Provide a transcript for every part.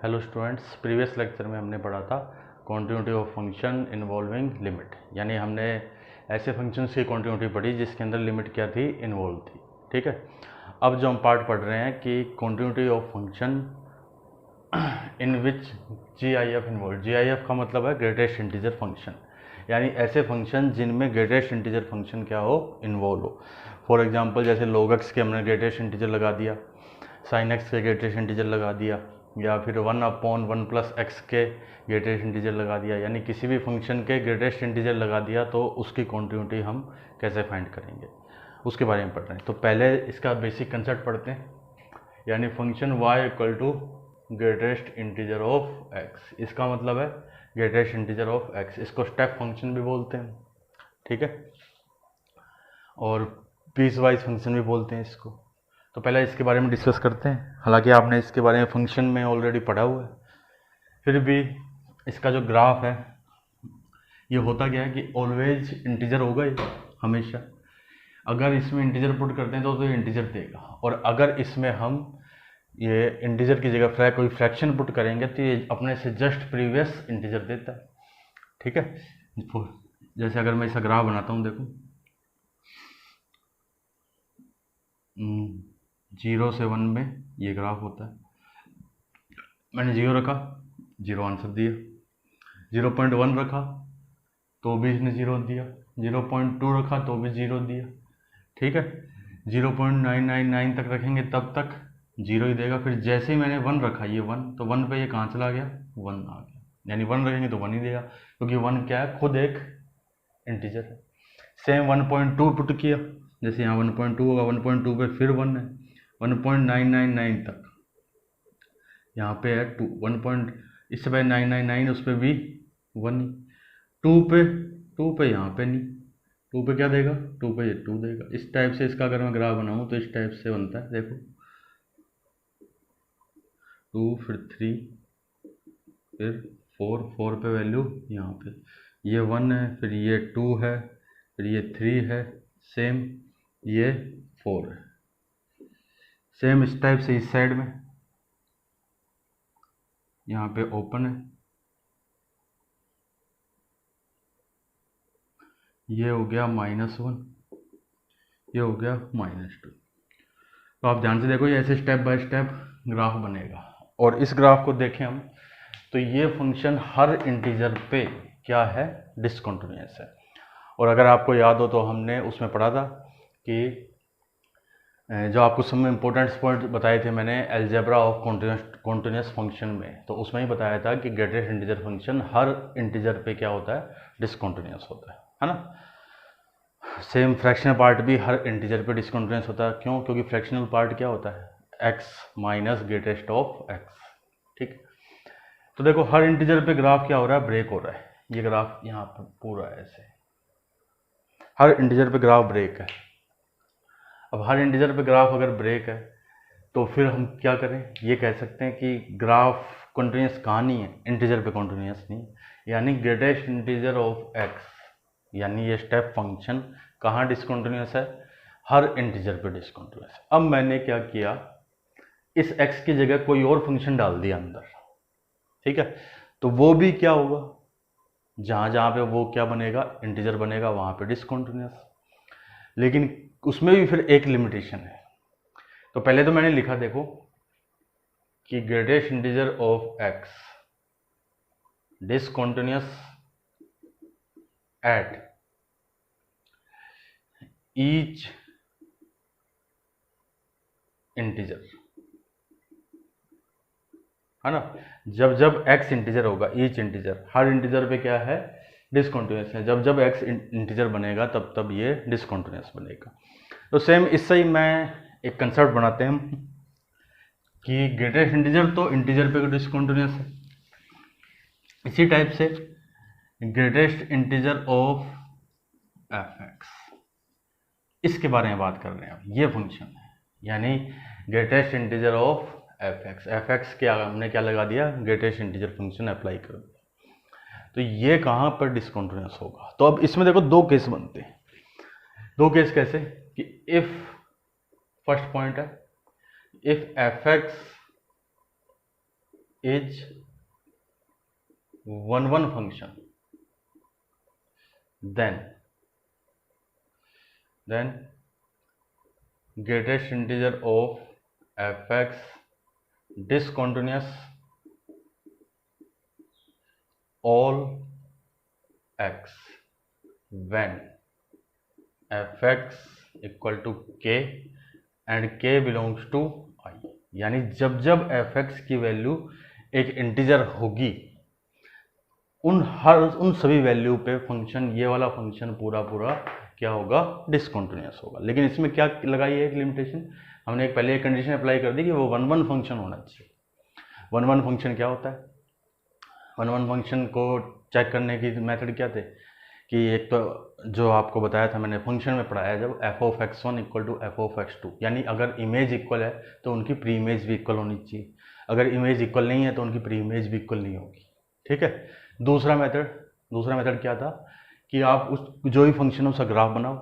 Hello students, previous lecture में हमने पढ़ा था continuity of function involving limit, यानी हमने ऐसे फंक्शंस की कॉन्टिन्यूटी पढ़ी जिसके अंदर लिमिट क्या थी, इन्वॉल्व थी। ठीक है, अब जो हम पार्ट पढ़ रहे हैं कि continuity of function in which GIF involve. GIF का मतलब है ग्रेटेस्ट इंटीजर फंक्शन, यानी ऐसे फंक्शन जिनमें ग्रेटेस्ट इंटीजर फंक्शन क्या हो, इन्वॉल्व हो। फॉर एग्जांपल जैसे log x के हमने ग्रेटेस्ट इंटीजर लगा दिया, sin x के ग्रेटेस्ट इंटीजर लगा दिया, या फिर 1/1+x के ग्रेटेस्ट इंटीजर लगा दिया, यानी किसी भी फंक्शन के ग्रेटेस्ट इंटीजर लगा दिया तो उसकी कॉन्टिन्यूटी हम कैसे फाइंड करेंगे उसके बारे में पढ़ रहे हैं। तो पहले इसका बेसिक कंसेप्ट पढ़ते हैं, यानी function y equal to greatest integer of x। इसका मतलब है ग्रेटेस्ट इंटीजर ऑफ x, इसको स्टेप फंक्शन भी बोलते हैं। ठीक है, और पीस वाइज फंक्शन भी बोलते हैं इसको। तो पहले इसके बारे में डिस्कस करते हैं, हालांकि आपने इसके बारे में फंक्शन में ऑलरेडी पढ़ा हुआ है, फिर भी इसका जो ग्राफ है ये होता क्या है कि ऑलवेज इंटीजर होगा ही हमेशा। अगर इसमें इंटीजर पुट करते हैं तो ये इंटीजर देगा, और अगर इसमें हम ये इंटीजर की जगह कोई फ्रैक्शन पुट करेंगे तो ये अपने से जस्ट प्रीवियस इंटीजर देता है। ठीक है, जैसे अगर मैं इसका ग्राफ बनाता हूँ, देखो 0 से 1 में ये ग्राफ होता है। मैंने 0 रखा, 0 आंसर दिया। 0.1 रखा तो भी इसने 0 दिया। 0.2 रखा तो भी 0 दिया। ठीक है, 0.999 तक रखेंगे तब तक 0 ही देगा। फिर जैसे ही मैंने 1 रखा, ये 1, तो 1 पे ये कहाँ चला गया, 1 आ गया, यानी 1 रखेंगे तो 1 ही देगा, क्योंकि 1 क्या है, खुद एक इंटीजर है। सेम 1.2 पुट किया, जैसे यहाँ 1.2 होगा, 1.2 पे फिर 1 है, 1.999 तक यहाँ पे है 2, 1. इससे पहले 999, उस पर भी 1 ही। 2 पे यहाँ पे नहीं, 2 पे क्या देगा, 2 पे ये 2 देगा। इस टाइप से इसका अगर मैं ग्राफ बनाऊँ तो इस टाइप से बनता है, देखो 2, फिर 3, फिर 4 पे वैल्यू यहाँ पे ये 1 है, फिर ये 2 है, फिर ये 3 है, सेम ये 4 है। सेम इस टाइप से इस साइड में यहाँ पे ओपन है, ये हो गया -1, ये हो गया -2। तो आप ध्यान से देखो, ये ऐसे स्टेप बाय स्टेप ग्राफ बनेगा, और इस ग्राफ को देखें हम तो ये फंक्शन हर इंटीजर पे क्या है, डिसकंटिन्यूअस है। और अगर आपको याद हो तो हमने उसमें पढ़ा था कि जो आपको सब में इंपॉर्टेंट पॉइंट बताए थे मैंने अलजेब्रा ऑफ कॉन्टिन्यूअस फंक्शन में, तो उसमें ही बताया था कि ग्रेटेस्ट इंटीजर फंक्शन हर इंटीजर पे क्या होता है, डिसकंटिन्यूअस होता है ना। सेम फ्रैक्शनल पार्ट भी हर इंटीजर पे डिसकंटिन्यूअस होता है। क्यों? क्योंकि फ्रैक्शनल पार्ट क्या होता है, x minus greatest of x। ठीक, तो देखो हर इंटीजर पे ग्राफ क्या हो रहा है, ब्रेक हो रहा है। ये ग्राफ यहाँ पर पूरा ऐसे हर इंटीजर पे ग्राफ ब्रेक है। अब हर इंटीजर पे ग्राफ अगर ब्रेक है तो फिर हम क्या करें, ये कह सकते हैं कि ग्राफ कंटिन्यूअस कहाँ नहीं है, इंटीजर पे कंटिन्यूअस नहीं, यानी ग्रेटेस्ट इंटीजर ऑफ x, यानी ये स्टेप फंक्शन कहाँ डिसकंटिन्यूअस है, हर इंटीजर पे डिसकंटिन्यूअस। अब मैंने क्या किया, इस x की जगह कोई और फंक्शन डाल दिया अंदर। ठीक है, तो वो भी क्या होगा, जहाँ जहाँ पे वो क्या बनेगा, इंटीजर बनेगा, वहाँ पे डिसकंटिन्यूअस। लेकिन उसमें भी फिर एक लिमिटेशन है। तो पहले तो मैंने लिखा, देखो कि greatest integer of x discontinuous at each integer, है ना। जब जब x इंटीजर होगा, ईच इंटीजर, हर इंटीजर पे क्या है, डिसकंटिन्यूअस है। जब जब x इंटीजर बनेगा तब तब ये डिसकंटिन्यूअस बनेगा। तो सेम इससे ही मैं एक कंसेप्ट बनाते हैं हम कि ग्रेटेस्ट इंटीजर तो इंटीजर पे डिसकंटिन्यूअस है, इसी टाइप से ग्रेटेस्ट इंटीजर ऑफ f(x), इसके बारे में बात कर रहे हैं। ये फंक्शन है, यानी greatest integer of f(x). f(x) क्या हमने क्या लगा दिया, ग्रेटेस्ट इंटीजर फंक्शन अप्लाई कर दिया। तो ये कहाँ पर डिसकंटिन्यूअस होगा, तो अब इसमें देखो दो केस बनते हैं। दो केस कैसे, कि इफ फर्स्ट पॉइंट है, if f(x) is one function, then greatest integer of fx discontinuous all x when fx equal to k and k belongs to I। यानी जब जब fx की वैल्यू एक इंटीजर होगी, उन सभी वैल्यू पे फंक्शन, ये वाला फंक्शन पूरा क्या होगा, डिसकंटिन्यूअस होगा। लेकिन इसमें क्या लगाई है एक लिमिटेशन, हमने पहले एक कंडीशन अप्लाई कर दी कि वो वन फंक्शन होना चाहिए। वन फंक्शन क्या होता है, वन फंक्शन को चेक करने की मेथड क्या थे कि एक तो जो आपको बताया था मैंने फंक्शन में पढ़ाया जब, f(x1) इक्वल टू f(x2), यानी अगर इमेज इक्वल है तो उनकी प्री इमेज भी इक्वल होनी चाहिए, अगर इमेज इक्वल नहीं है तो उनकी प्री इमेज भी इक्वल नहीं होगी। ठीक है। दूसरा मेथड क्या था कि आप उस जो भी फंक्शन उसका ग्राफ बनाओ,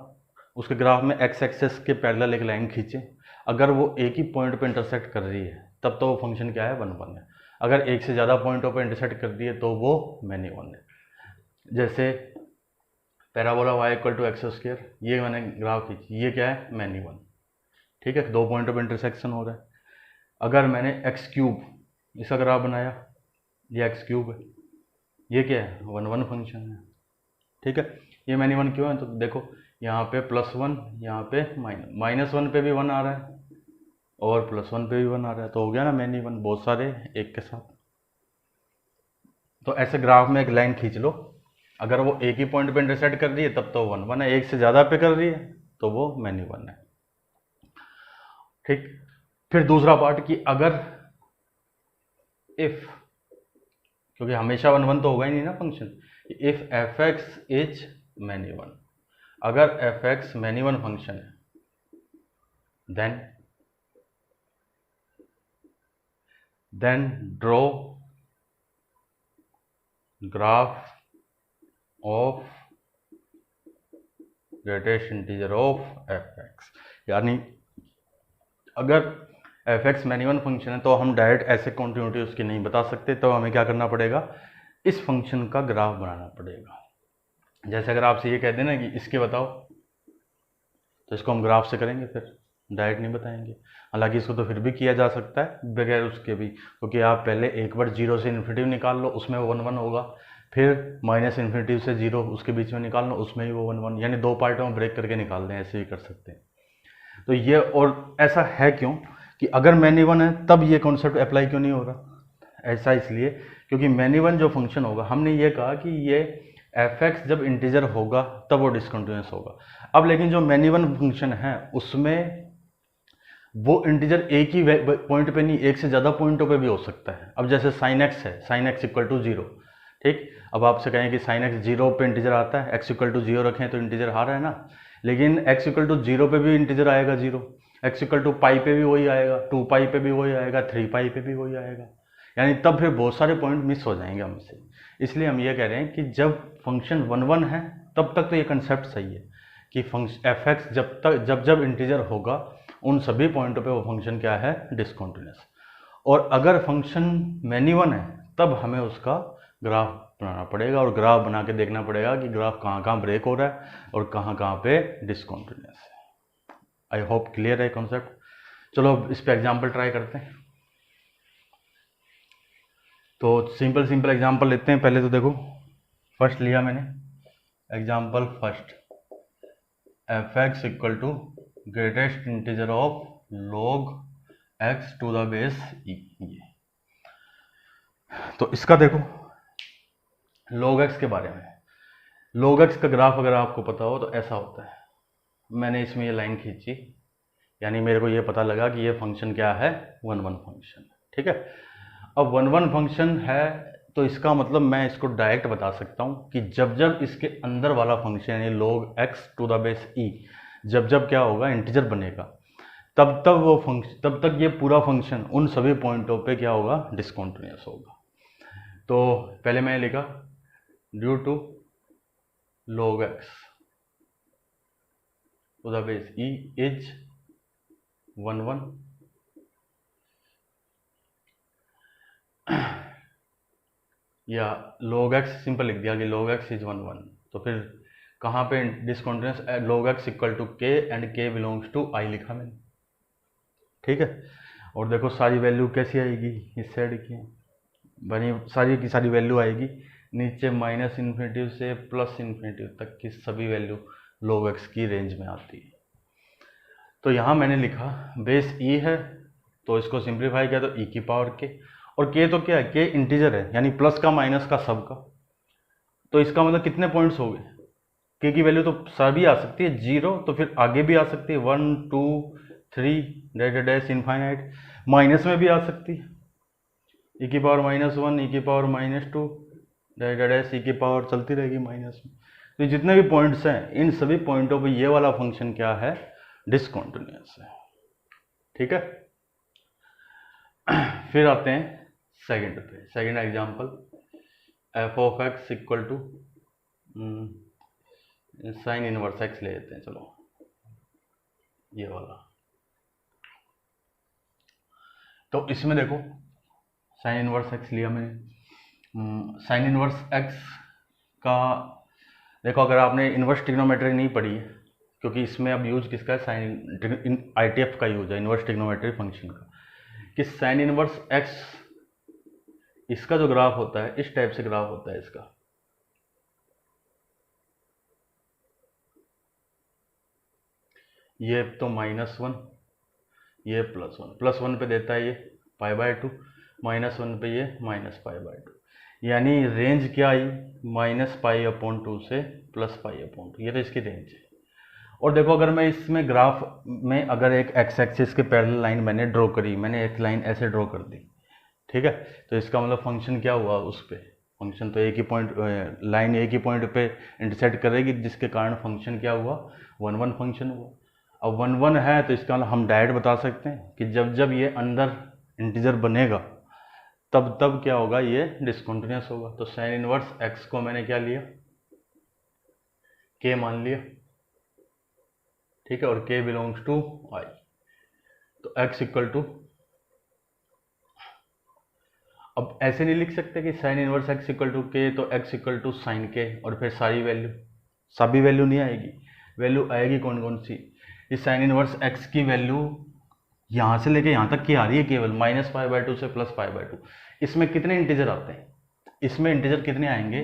उसके ग्राफ में एक्स एक्सेस के पैरेलल एक लाइन खींचे, अगर वो एक ही पॉइंट पे इंटरसेक्ट कर रही है तब तो वो फंक्शन क्या है, वन है। अगर एक से ज़्यादा पॉइंटों पे इंटरसेक्ट कर रही है तो वो मैनी वन है। जैसे parabola y equal to x square, ये मैंने ग्राफ खींची, ये क्या है, मैनी वन। ठीक है, दो पॉइंटों पे इंटरसेक्शन हो रहा है। अगर मैंने एक्स क्यूब इसका ग्राफ बनाया, ये एक्स क्यूब है, ये क्या है, वन फंक्शन है। ठीक है, ये मैनी वन क्यों है, तो देखो यहाँ पे +1, यहाँ पे -1 पे भी 1 आ रहा है और +1 पे भी 1 आ रहा है, तो हो गया ना मैनी वन, बहुत सारे एक के साथ। तो ऐसे ग्राफ में एक लाइन खींच लो, अगर वो एक ही पॉइंट पे इंटरसेक्ट कर रही है तब तो वन है, एक से ज़्यादा पे कर रही है तो वो मैनी वन है। ठीक, फिर दूसरा पार्ट कि अगर इफ, क्योंकि हमेशा वन तो होगा ही नहीं ना function, if f(x) is many one, अगर f(x) मैनी वन फंक्शन है then draw graph of greatest integer of f(x), यानी अगर f(x) मैनी वन फंक्शन है तो हम डायरेक्ट ऐसे कॉन्टिन्यूटी उसकी नहीं बता सकते, तो हमें क्या करना पड़ेगा, इस फंक्शन का ग्राफ बनाना पड़ेगा। जैसे अगर आपसे ये कह दें ना कि इसके बताओ, तो इसको हम ग्राफ से करेंगे, फिर डायरेक्ट नहीं बताएंगे। हालांकि इसको तो फिर भी किया जा सकता है बगैर उसके भी, क्योंकि आप पहले एक बार 0 से इन्फिनिटी निकाल लो, उसमें वो 1 होगा, फिर -∞ से 0 उसके बीच में निकाल लो, उसमें ही वो 1, यानी दो पार्टों में ब्रेक करके निकाल दें, ऐसे ही कर सकते हैं। तो ये, और ऐसा है क्यों कि अगर मैनी वन है तब ये कॉन्सेप्ट अप्लाई क्यों नहीं हो रहा, ऐसा इसलिए क्योंकि मैनी वन जो फंक्शन होगा, हमने ये कहा कि ये f(x) जब इंटीजर होगा तब वो डिसकंटिन्यूअस होगा। अब लेकिन जो मैनी वन फंक्शन है उसमें वो इंटीजर एक ही पॉइंट पे नहीं, एक से ज़्यादा पॉइंटों पे भी हो सकता है। अब जैसे sin x है, sin x इक्वल टू 0, ठीक, अब आपसे कहें कि sin x 0 पे इंटीजर आता है, x इक्वल टू 0 रखें तो इंटीजर आ रहा है ना, लेकिन x इक्वल टू 0 पे भी इंटीजर आएगा 0, x इक्वल टू पाई पे भी वही आएगा, 2π पे भी वही आएगा, 3π पे भी वही आएगा, यानी तब फिर बहुत सारे पॉइंट मिस हो जाएंगे हमसे। इसलिए हम ये कह रहे हैं कि जब फंक्शन वन है तब तक तो ये कंसेप्ट सही है कि f(x) जब इंटीजर होगा उन सभी पॉइंटों पे वो फंक्शन क्या है, डिसकंटिन्यूअस। और अगर फंक्शन मैनी वन है तब हमें उसका ग्राफ बनाना पड़ेगा और ग्राफ बना के देखना पड़ेगा कि ग्राफ कहाँ ब्रेक हो रहा है और कहाँ पे डिसकंटिन्यूअस है। आई होप क्लियर है कॉन्सेप्ट। चलो इस पे एग्जाम्पल ट्राई करते हैं। तो सिंपल एग्जाम्पल लेते हैं। पहले तो देखो, फर्स्ट लिया मैंने example first, f(x) equal to greatest integer of log x to the base e। तो इसका देखो log x के बारे में, log x का ग्राफ अगर आपको पता हो तो ऐसा होता है। मैंने इसमें ये लाइन खींची, यानी मेरे को ये पता लगा कि ये फंक्शन क्या है, वन फंक्शन। ठीक है, अब वन फंक्शन है तो इसका मतलब मैं इसको डायरेक्ट बता सकता हूँ कि जब इसके अंदर वाला फंक्शन यानी log x to the base e जब क्या होगा, इंटीजर बनेगा, तब तक ये पूरा फंक्शन उन सभी पॉइंटों पे क्या होगा, डिसकंटिन्यूअस होगा। तो पहले मैंने लिखा due to log x to the base e is one या log x सिंपल लिख दिया कि log x इज 1 1, तो फिर कहाँ पे discontinuous, log x equal to k and k belongs to i लिखा मैंने, ठीक है। और देखो सारी वैल्यू कैसी आएगी, इस साइड की बनी सारी की सारी वैल्यू आएगी नीचे माइनस इन्फिनिटी से प्लस इन्फिनिटी तक की सभी वैल्यू log x की रेंज में आती है। तो यहाँ मैंने लिखा बेस e है, तो इसको सिंप्लीफाई किया तो e की पावर k, और k तो क्या है, k इंटीजर है यानी प्लस का माइनस का सब का, तो इसका मतलब कितने पॉइंट्स हो गए, k की वैल्यू तो सभी आ सकती है 0, तो फिर आगे भी आ सकती है 1 2 3 डैश डैश इनफाइनाइट, माइनस में भी आ सकती है e की पावर -1 e की पावर -2 डैश डैश e की पावर चलती रहेगी माइनस में। तो जितने भी पॉइंट्स हैं इन सभी पॉइंटों पे ये वाला फंक्शन क्या है, डिसकंटिन्यूअस है, ठीक है। फिर आते हैं सेकंड पे, second example f of x equal to sine inverse x ले लेते हैं, चलो ये वाला। तो इसमें देखो साइन इनवर्स x लिया मैंने, साइन इनवर्स x का देखो, अगर आपने इनवर्स ट्रिग्नोमेट्री नहीं पढ़ी है, क्योंकि इसमें अब यूज किसका है, साइन ITF का यूज है, इनवर्स ट्रिग्नोमेट्री फंक्शन का, कि साइन इनवर्स x इसका जो ग्राफ होता है इस टाइप से ग्राफ होता है इसका, ये तो -1, ये +1 पे देता है ये π/2, -1 पे ये -π/2, यानी रेंज क्या आई -π/2 से +π/2, ये तो इसकी रेंज है। और देखो अगर मैं इसमें ग्राफ में अगर एक x एक्सिस के पैरेलल लाइन मैंने ड्रॉ करी, मैंने एक लाइन ऐसे ड्रॉ कर दी, ठीक है, तो इसका मतलब फंक्शन क्या हुआ, उस पे फंक्शन तो एक ही पॉइंट, लाइन एक ही पॉइंट पे इंटरसेक्ट करेगी, जिसके कारण फंक्शन क्या हुआ, 1 1 फंक्शन हुआ। अब 1 1 है तो इसका मतलब हम डायरेक्ट बता सकते हैं कि जब जब ये अंदर इंटीजर बनेगा तब तब क्या होगा, ये डिसकंटिन्यूअस होगा। तो साइन इनवर्स x को मैंने क्या लिया, k मान लिया, ठीक है, और k बिलोंग्स टू i, तो x इक्वल टू, अब ऐसे नहीं लिख सकते कि sine inverse x equal to k, तो x इक्वल टू साइन के और फिर सारी वैल्यू, सभी वैल्यू नहीं आएगी, वैल्यू आएगी कौन कौन सी, इस साइन इनवर्स x की वैल्यू यहाँ से लेके यहाँ तक की आ रही है केवल -π/2 से +π/2। इसमें कितने इंटीजर आते हैं, इसमें इंटीजर कितने आएंगे,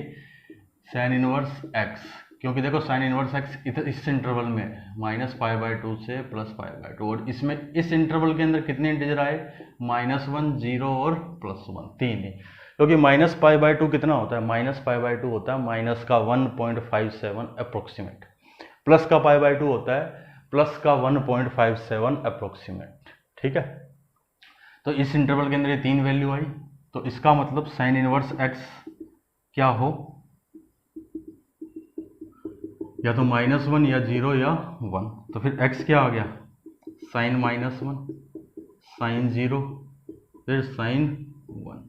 साइन इनवर्स x, क्योंकि देखो साइन इनवर्स x इस इंटरवल में -π/2 से +π/2, और इसमें इस इंटरवल के अंदर कितने इंटीजर आए, -1 0 और +1, 3 ही, क्योंकि -π/2 कितना होता है, -π/2 होता है माइनस का 1.57 अप्रोक्सीमेट, प्लस का π/2 होता है प्लस का 1.57 अप्रोक्सीमेट, ठीक है। तो इस इंटरवल के अंदर ये 3 वैल्यू आई, तो इसका मतलब साइन इनवर्स x क्या हो, या तो -1 या 0 या 1, तो फिर x क्या आ गया, साइन -1 साइन 0 फिर साइन 1,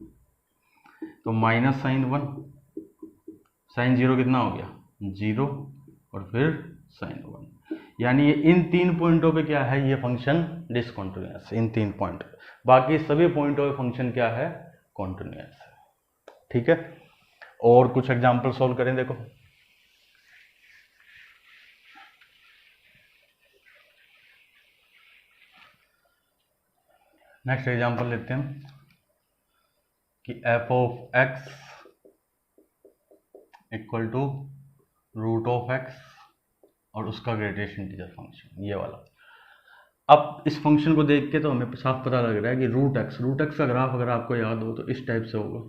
तो माइनस साइन 1 साइन 0 कितना हो गया 0 और फिर साइन 1, यानी ये इन 3 पॉइंटों पे क्या है, ये फंक्शन डिसकंटिन्यूअस, इन 3 पॉइंट, बाकी सभी पॉइंटों पे फंक्शन क्या है, कॉन्टिन्यूअस है, ठीक है। और कुछ एग्जांपल सॉल्व करें, देखो नेक्स्ट एग्जांपल लेते हैं कि f of x equal to root of x और उसका ग्रेटेस्ट इंटीजर फंक्शन, ये वाला। अब इस फंक्शन को देख के तो हमें साफ पता लग रहा है कि रूट एक्स का ग्राफ अगर आपको याद हो तो इस टाइप से होगा,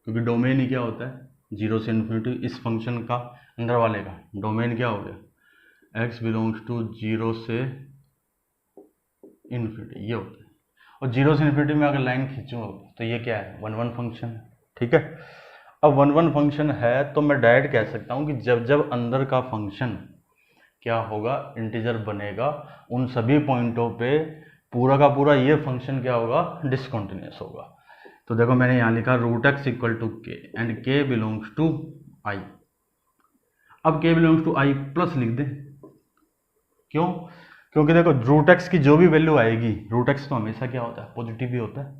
क्योंकि डोमेन ही क्या होता है 0 से इन्फिनिटी, इस फंक्शन का अंदर वाले का डोमेन क्या हो गया, x बिलोंग्स टू 0 से इन्फिनिटी, ये होता है, और 0 से इन्फिनिटी में अगर लाइन खींचूँ तो ये क्या है 1 1 फंक्शन है, ठीक है। अब 1 1 फंक्शन है तो मैं डायरेक्ट कह सकता हूँ कि जब जब अंदर का फंक्शन क्या होगा, इंटीजर बनेगा, उन सभी पॉइंटों पे पूरा का पूरा ये फंक्शन क्या होगा, डिसकंटिन्यूअस होगा। तो देखो मैंने यहाँ लिखा रूट एक्स इक्वल टू के एंड के बिलोंग्स टू आई, अब के बिलोंग्स टू आई प्लस लिख दे, क्यों, क्योंकि देखो रूट एक्स की जो भी वैल्यू आएगी, रूट एक्स तो हमेशा क्या होता है, पॉजिटिव ही होता है,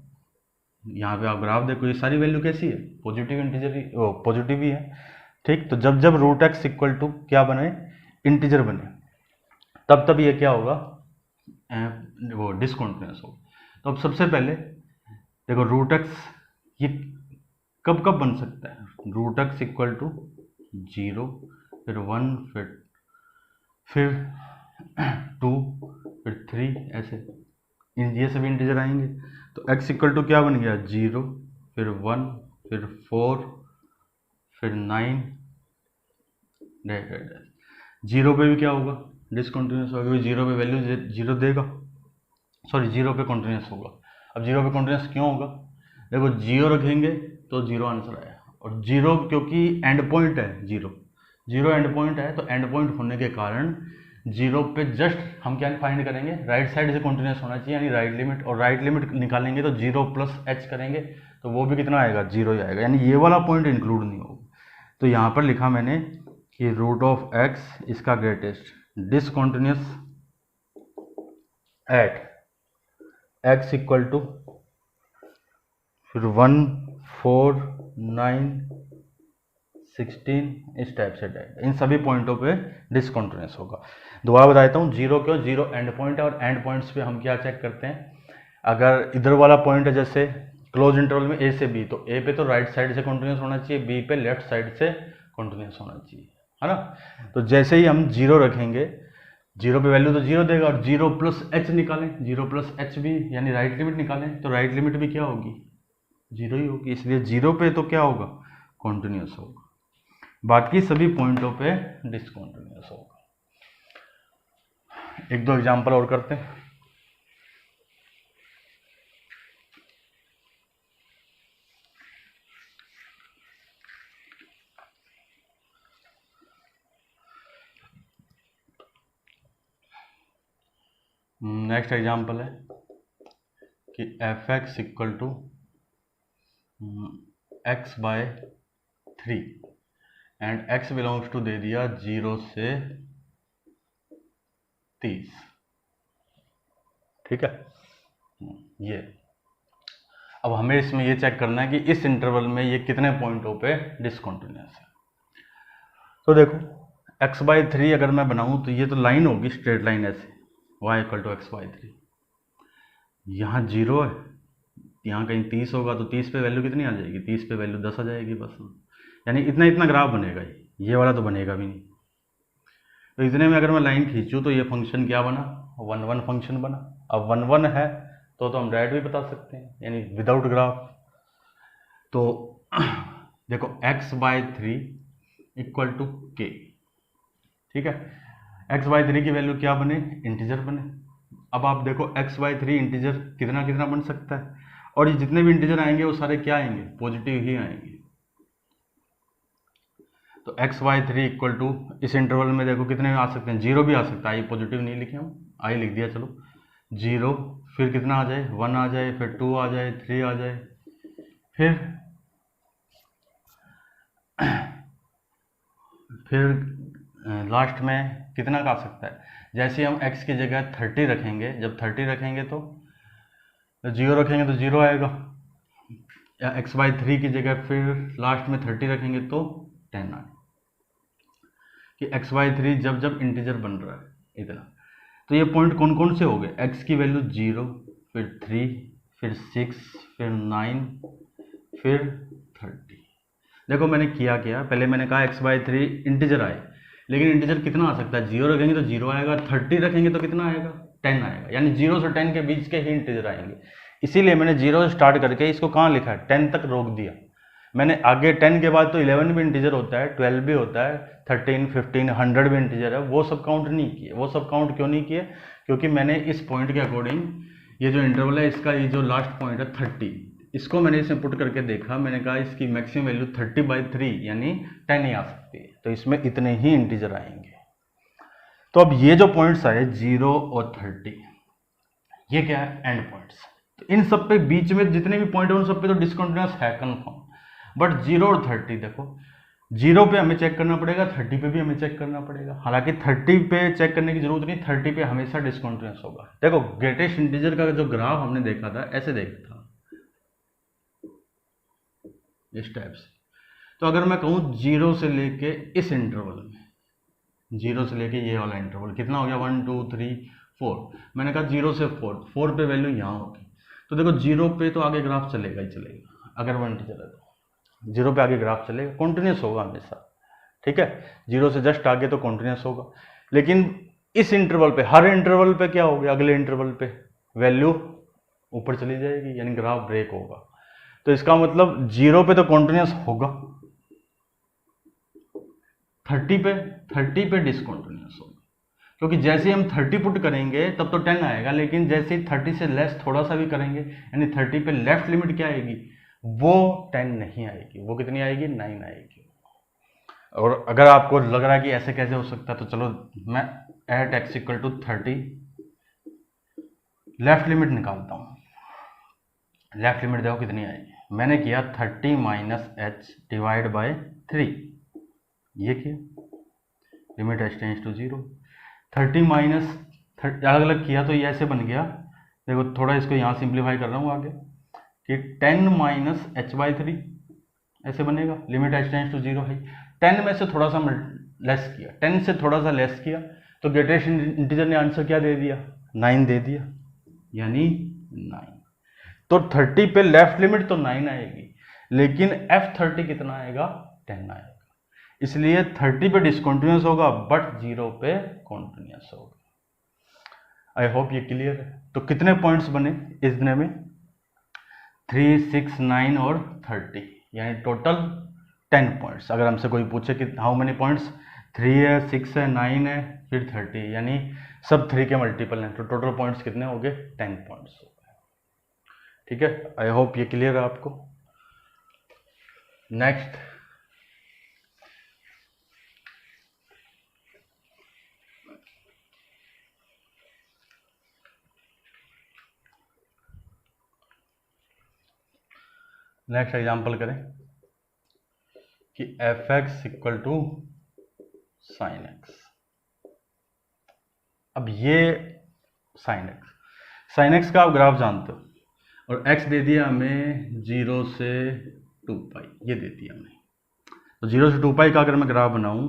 यहाँ पे आप ग्राफ देखो, ये सारी वैल्यू कैसी है, पॉजिटिव इंटीजर ही, पॉजिटिव ही है। ठीक, तो जब जब रूट एक्स इक्वल टू क्या बने, इंटीजर बने, तब तब ये क्या होगा, वो डिसकंटिन्यूअस होगा। तो अब सबसे पहले देखो रूट एक्स ये कब कब बन सकता है, रूट एक्स इक्वल टू 0, फिर 1, फिर 2, फिर 3, ऐसे ये सभी इंटीजर आएंगे। तो x इक्वल टू क्या बन गया, 0, फिर 1, फिर 4, फिर 9, 0 पे भी क्या होगा, डिसकंटिन्यूअस होगा, क्योंकि 0 पे वैल्यू 0 देगा, सॉरी 0 पे कॉन्टिन्यूस होगा। अब 0 पे कॉन्टिन्यूस क्यों होगा, देखो 0 रखेंगे तो 0 आंसर आएगा, और 0 क्योंकि एंड पॉइंट है, 0 एंड पॉइंट है, तो एंड पॉइंट होने के कारण 0 पे जस्ट हम क्या फाइंड करेंगे, राइट साइड से कॉन्टिन्यूस होना चाहिए, यानी राइट लिमिट, और राइट लिमिट निकालेंगे तो 0 प्लस h करेंगे तो वो भी कितना आएगा, 0 ही आएगा, यानी ये वाला पॉइंट इंक्लूड नहीं होगा। तो यहाँ पर लिखा मैंने कि रूट ऑफ x इसका greatest discontinuous at x equal to फिर 1, 4, 9, 16, इस टाइप से इन सभी पॉइंटों पे डिसकंटिन्यूअस होगा। दोबारा बताता हूँ, 0 क्यों, 0 एंड पॉइंट है, और एंड पॉइंट्स पे हम क्या चेक करते हैं, अगर इधर वाला पॉइंट है जैसे क्लोज इंटरवल में a से b, तो a पे तो राइट साइड से कॉन्टिन्यूस होना चाहिए, b पे लेफ्ट साइड से कॉन्टिन्यूस होना चाहिए, है ना। तो जैसे ही हम 0 रखेंगे, 0 पे वैल्यू तो 0 देगा, और 0 प्लस h निकालें, 0 प्लस h भी यानी राइट लिमिट निकालें, तो राइट लिमिट भी क्या होगी, 0 ही होगी, इसलिए 0 पे तो क्या होगा, कॉन्टिन्यूस होगा, बाकी सभी पॉइंटों पे डिसकंटिन्यूअस होगा। एक दो एग्जांपल और करते हैं। नेक्स्ट एग्जांपल है कि f x equal to x by 3 and x belongs to दे दिया 0 से 30, ठीक है। ये अब हमें इसमें ये चेक करना है कि इस इंटरवल में ये कितने पॉइंटों पे डिसकंटिन्यूअस है। तो देखो x/3 अगर मैं बनाऊं तो ये तो लाइन होगी, स्ट्रेट लाइन ऐसे, y इक्वल टू x/3, यहाँ 0 है, यहाँ कहीं 30 होगा, तो 30 पे वैल्यू कितनी आ जाएगी, 30 पे वैल्यू 10 आ जाएगी बस, यानी इतना इतना ग्राफ बनेगा, ये वाला तो बनेगा भी नहीं। तो इतने में अगर मैं लाइन खींचूँ तो ये फंक्शन क्या बना, 1 1 फंक्शन बना। अब 1 1 है तो हम डायरेक्ट भी बता सकते हैं, यानी विदाउट ग्राफ। तो देखो x/3 इक्वल टू k, ठीक है, x/3 की वैल्यू क्या बने, इंटीजर बने। अब आप देखो x/3 इंटीजर कितना कितना बन सकता है, और ये जितने भी इंटीजर आएंगे वो सारे क्या आएंगे, पॉजिटिव ही आएंगे। तो x/3 इक्वल टू इस इंटरवल में देखो कितने आ सकते हैं, 0 भी आ सकता है, पॉजिटिव नहीं लिखे हम, आई लिख दिया, चलो 0, फिर कितना आ जाए, 1 आ जाए, फिर 2 आ जाए, 3 आ जाए, फिर लास्ट में कितना का आ सकता है, जैसे हम x की जगह 30 रखेंगे, जब 30 रखेंगे तो 0 रखेंगे तो 0 आएगा, या x/3 की जगह फिर लास्ट में 30 रखेंगे तो 10 आएगा, कि x/3 जब जब इंटीजर बन रहा है इतना। तो ये पॉइंट कौन कौन से हो गए, x की वैल्यू 0, फिर 3, फिर 6, फिर 9, फिर 30। देखो मैंने किया क्या, पहले मैंने कहा x/3 इंटीजर आए, लेकिन इंटीजर कितना आ सकता है, 0 रखेंगे तो 0 आएगा, 30 रखेंगे तो कितना आएगा, 10 आएगा, यानी 0 से 10 के बीच के ही इंटीजर आएंगे। इसीलिए मैंने 0 से स्टार्ट करके इसको कहाँ लिखा है, 10 तक रोक दिया। मैंने आगे 10 के बाद तो 11 भी इंटीजर होता है, 12 भी होता है, 13, 15, 100 भी इंटीजर है, वो सब काउंट नहीं किए। वो सब काउंट क्यों नहीं किए, क्योंकि मैंने इस पॉइंट के अकॉर्डिंग ये जो इंटरवल है इसका, ये जो लास्ट पॉइंट है 30, इसको मैंने इसमें पुट करके देखा, मैंने कहा इसकी मैक्सिमम वैल्यू 30/3 यानी 10 ही आ सकती है, तो इसमें इतने ही इंटीजर आएंगे। तो अब ये जो पॉइंट्स आए 0 और 30, ये क्या है, एंड पॉइंट्स। तो इन सब पे बीच में जितने भी पॉइंट है उन सब पे तो डिसकंटिन्यूअस है कंफर्म, बट 0 और 30 देखो, 0 पे हमें चेक करना पड़ेगा, 30 पे भी हमें चेक करना पड़ेगा। हालांकि 30 पे चेक करने की जरूरत नहीं, 30 पे हमेशा डिसकंटिन्यूअस होगा। देखो ग्रेटेस्ट इंटीजर का जो ग्राफ हमने देखा था ऐसे देखा था, इस टाइप से। तो अगर मैं कहूँ 0 से लेके इस इंटरवल में, 0 से लेके ये वाला इंटरवल कितना हो गया, 1 2 3 4, मैंने कहा 0 से 4 पे वैल्यू यहाँ होगी। तो देखो 0 पे तो आगे ग्राफ चलेगा ही चलेगा, अगर 1 चले तो 0 पे आगे ग्राफ चलेगा, कॉन्टिन्यूस होगा हमेशा, ठीक है। 0 से जस्ट आगे तो कॉन्टिन्यूस होगा, लेकिन इस इंटरवल पे, हर इंटरवल पे क्या हो गया, अगले इंटरवल पे वैल्यू ऊपर चली जाएगी, यानी ग्राफ ब्रेक होगा। तो इसका मतलब 0 पे तो कॉन्टिन्यूस होगा, 30 पे डिसकॉन्टिन्यूस होगा, क्योंकि जैसे हम 30 पुट करेंगे तब तो 10 आएगा, लेकिन जैसे ही 30 से लेस थोड़ा सा भी करेंगे, यानी 30 पे लेफ्ट लिमिट क्या आएगी, वो 10 नहीं आएगी, वो कितनी आएगी, 9 आएगी। और अगर आपको लग रहा है कि ऐसे कैसे हो सकता है, तो चलो मैं at x equal to 30 left limit निकालता हूँ। लेफ्ट लिमिट देखो कितनी आएगी, मैंने किया 30 माइनस एच डिवाइड बाय 3, ये किया, limit h tends to 0। 30 minus अलग अलग किया तो ये ऐसे बन गया, देखो थोड़ा इसको यहाँ सिंप्लीफाई कर रहा हूँ आगे, कि 10 माइनस एच बाई 3 ऐसे बनेगा, लिमिट h टेंड्स टू 0 है। 10 में से थोड़ा सा लेस किया, 10 से थोड़ा सा लेस किया, तो ग्रेटेस्ट इंटीजर ने आंसर क्या दे दिया, 9 दे दिया, यानी 9। तो 30 पे लेफ्ट लिमिट तो 9 आएगी, लेकिन F30 कितना आएगा, 10 आएगा। इसलिए 30 पे डिसकॉन्टिन्यूस होगा, बट 0 पे कॉन्टिन्यूस होगा। आई होप ये क्लियर है। तो कितने पॉइंट्स बने इस दिन में, 3 6 9 और 30, यानी टोटल 10 पॉइंट्स। अगर हमसे कोई पूछे कि हाउ मेनी पॉइंट्स, 3 है, 6 है, 9 है, फिर 30, यानी सब 3 के मल्टीपल हैं, तो टोटल पॉइंट्स कितने हो गए, 10 पॉइंट्स हो गए। ठीक है, आई होप ये क्लियर है आपको। नेक्स्ट एग्जाम्पल करें कि f x equal to sine x. अब ये साइन एक्स का आप ग्राफ जानते हो, और x दे दिया हमें 0 से 2 पाई, ये दे दिया हमें। तो 0 से 2 पाई का अगर मैं ग्राफ बनाऊं,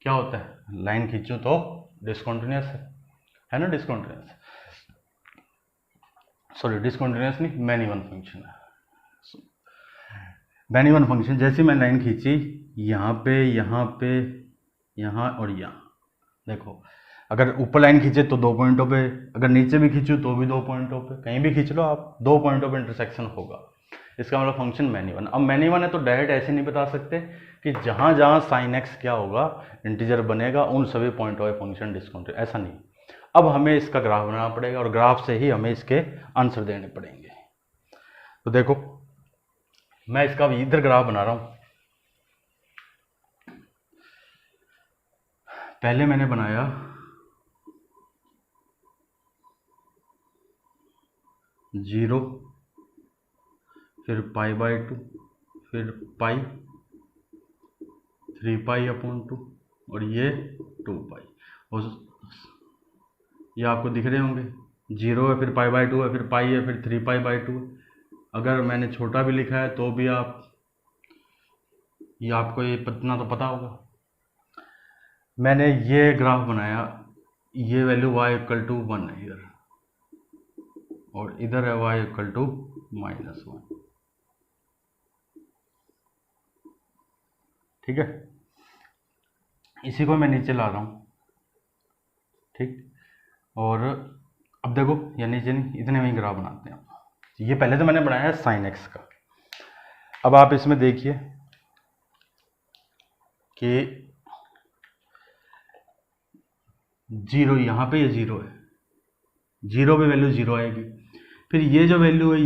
क्या होता है, लाइन खींचूं तो डिसकॉन्टिन्यूस है ना, डिसकॉन्टिन्यूस, सॉरी डिसकॉन्टिन्यूस नहीं, मैन इवन फंक्शन है। मैन इवन फंक्शन, जैसे मैं लाइन खींची यहाँ पे, यहाँ पे, यहाँ और यहाँ, देखो अगर ऊपर लाइन खींचे तो 2 पॉइंटों पे, अगर नीचे भी खींचूं तो भी 2 पॉइंटों पे, कहीं भी खींच लो आप, 2 पॉइंटों पे इंटरसेक्शन होगा। इसका मतलब फंक्शन मैन इवन। अब मैन इवन है तो डायरेक्ट ऐसे नहीं बता सकते कि जहाँ जहाँ साइन एक्स क्या होगा, इंटीजर बनेगा, उन सभी पॉइंटों पे फंक्शन डिस्काउंटेड, ऐसा नहीं। अब हमें इसका ग्राफ बनाना पड़ेगा, और ग्राफ से ही हमें इसके आंसर देने पड़ेंगे। तो देखो मैं इसका भी इधर ग्राफ बना रहा हूँ। पहले मैंने बनाया 0, फिर पाई बाई 2, फिर पाई, 3 पाई अपॉन 2, और ये 2 पाई, और ये आपको दिख रहे होंगे, 0 है, फिर पाई बाई 2 है, फिर पाई है, फिर 3 पाई बाई 2 है। अगर मैंने छोटा भी लिखा है तो भी आपको ये इतना तो पता होगा। मैंने ये ग्राफ बनाया, ये वैल्यू y इक्वल टू 1 है इधर, और इधर है y इक्वल टू -1, ठीक है। इसी को मैं नीचे ला रहा हूँ, ठीक। और अब देखो, या नीचे नहीं, इतने में ही ग्राफ बनाते हैं। ये पहले तो मैंने बनाया है साइन एक्स का। अब आप इसमें देखिए कि 0 यहाँ पे, ये 0 है, 0 पे वैल्यू 0 आएगी। फिर ये जो वैल्यू है,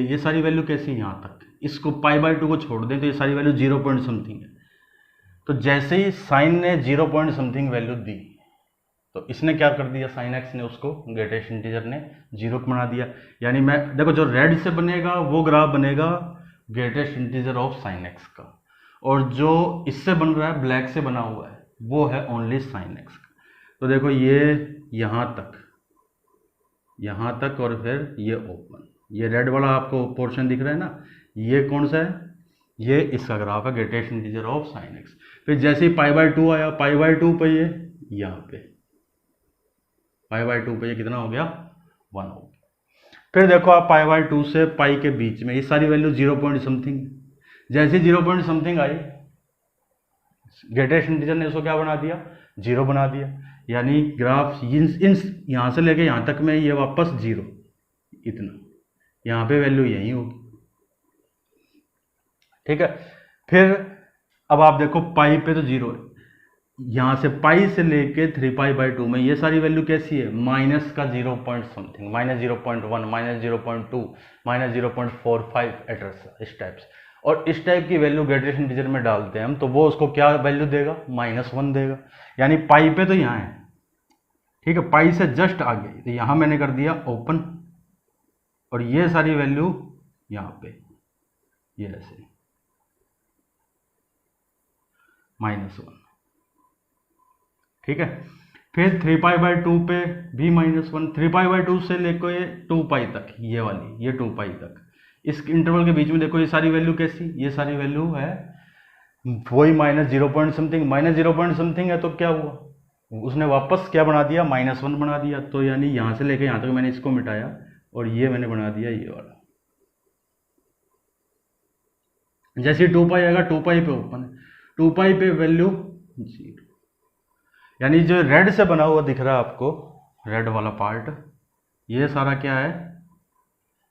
ये सारी वैल्यू कैसी, यहाँ तक, इसको पाई बाई 2 को छोड़ दें तो ये सारी वैल्यू 0 पॉइंट समथिंग है। तो जैसे ही साइन ने 0 पॉइंट समथिंग वैल्यू दी, तो इसने क्या कर दिया, साइन एक्स ने उसको, ग्रेटेस्ट इंटीजर ने 0 बना दिया। यानी मैं देखो, जो रेड से बनेगा वो ग्राफ बनेगा greatest integer of sine x का, और जो इससे बन रहा है, ब्लैक से बना हुआ है, वो है ओनली साइन एक्स का। तो देखो ये यहाँ तक, और फिर ये ओपन, ये रेड वाला आपको पोर्शन दिख रहा है ना, ये कौन सा है, ये इसका ग्राफ है greatest integer of sine x. फिर जैसे ही π/2 आया, π/2 पे ये यहाँ पे π/2 पे ये कितना हो गया, 1 हो गया। फिर देखो आप π/2 से पाई के बीच में ये सारी वैल्यू 0 पॉइंट समथिंग, जैसे 0 point something I greatest integer ने इसको क्या बना दिया, 0 बना दिया, यानी ग्राफ इन यहाँ से लेके यहाँ तक में ये वापस 0, इतना यहाँ पे वैल्यू यही होगी, ठीक है। फिर अब आप देखो पाई पे तो 0 है, यहाँ से पाई से लेके 3π/2 में ये सारी वैल्यू कैसी है, माइनस का 0 पॉइंट समथिंग, -0.1, -0.2, -0.45 एट्रेस, इस टाइप से। और इस टाइप की वैल्यू ग्रेटेस्ट इंटीजर में डालते हैं हम, तो वो उसको क्या वैल्यू देगा, -1 देगा, यानी पाई पे तो यहाँ है, ठीक है, पाई से जस्ट आगे, तो यहाँ मैंने कर दिया ओपन, और ये सारी वैल्यू यहाँ पे ये ऐसे -1, ठीक है। फिर 3π/2 पे भी -1, 3π/2 से लेकर ये 2π तक, ये वाली ये 2π तक, इस इंटरवल के बीच में देखो ये सारी वैल्यू कैसी, ये सारी वैल्यू है वही -0 पॉइंट समथिंग, -0 पॉइंट समथिंग है, तो क्या हुआ, उसने वापस क्या बना दिया, -1 बना दिया। तो यानी यहाँ से लेकर यहाँ तक मैंने इसको मिटाया और ये मैंने बना दिया ये वाला। जैसे 2π आएगा 2π पे ओपन है, 2π पे वैल्यू 0, यानी जो रेड से बना हुआ दिख रहा है आपको, रेड वाला पार्ट, ये सारा क्या है,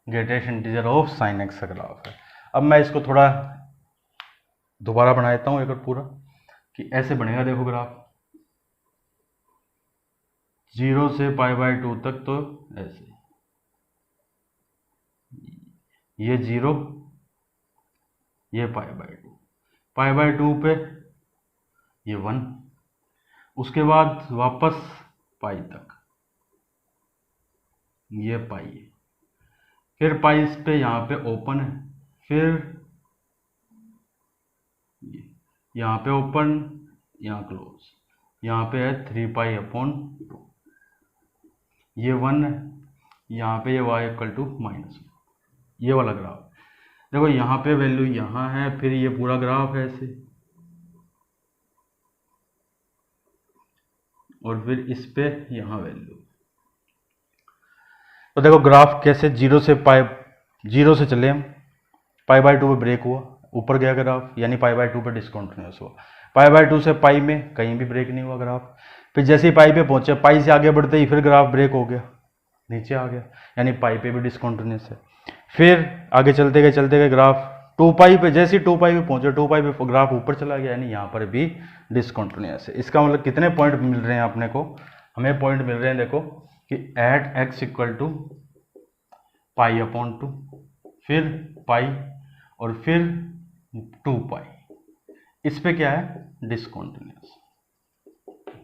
greatest integer of sine x का ग्राफ है। अब मैं इसको थोड़ा दोबारा बना देता हूँ एक और पूरा, कि ऐसे बनेगा, देखो ग्राफ 0 से π/2 तक, तो ऐसे ये 0, ये π/2, π/2 पे ये 1, उसके बाद वापस पाई तक ये पाई है, फिर पाई पे यहाँ पे ओपन है, फिर यहाँ पे ओपन, यहाँ क्लोज, यहाँ पे है 3π/2, ये 1 है, यहाँ पे ये y=-1, ये वाला ग्राफ। देखो यहाँ पे वैल्यू यहाँ है, फिर ये पूरा ग्राफ है ऐसे, और फिर इस पे यहाँ वैल्यू। तो देखो ग्राफ कैसे 0 से चले हम, π/2 पे ब्रेक हुआ, ऊपर गया ग्राफ, यानी π/2 पे डिसकंटिन्यूअस हुआ, π/2 से पाई में कहीं भी ब्रेक नहीं हुआ ग्राफ। फिर जैसे ही पाई पे पहुंचे, पाई से आगे बढ़ते ही फिर ग्राफ ब्रेक हो गया, नीचे आ गया, यानी पाई पे भी डिसकंटिन्यूअस है। फिर आगे चलते गए ग्राफ 2π पे, जैसे ही 2π पे पहुंचे 2π पे ग्राफ ऊपर चला गया, यानी यहाँ पर भी डिसकंटिन्यूअस है। इसका मतलब कितने पॉइंट मिल रहे हैं अपने को, हमें पॉइंट मिल रहे हैं देखो कि एट x = π/2, फिर पाई, और फिर 2π, इस पे क्या है, डिसकंटिन्यूअस,